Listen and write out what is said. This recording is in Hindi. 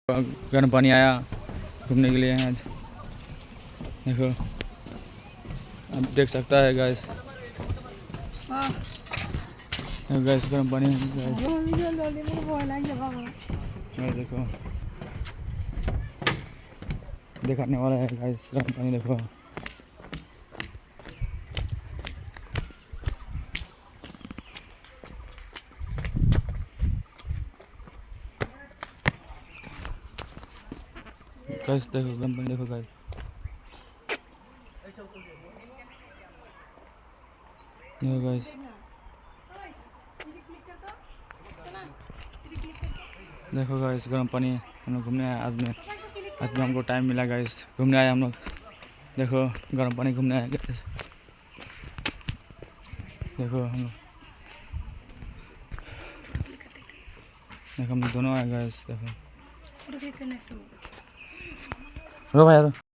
गर्म पानी आया घूमने के लिए आज। देखो आप देख सकता है गैस, गैस गर्म पानी गैस। देखो दिखाने वाला है गैस गर्म पानी। देखो गैस, देखो गर्म पानी। देखो गैस, देखो गैस, देखो गैस गर्म पानी। हम लोग घूमने आए आज में हमको टाइम मिला गैस, घूमने आए हम लोग। देखो गर्म पानी घूमने आए गैस। देखो हम लोग दोनों आए गैस। देखो रो भाई रो।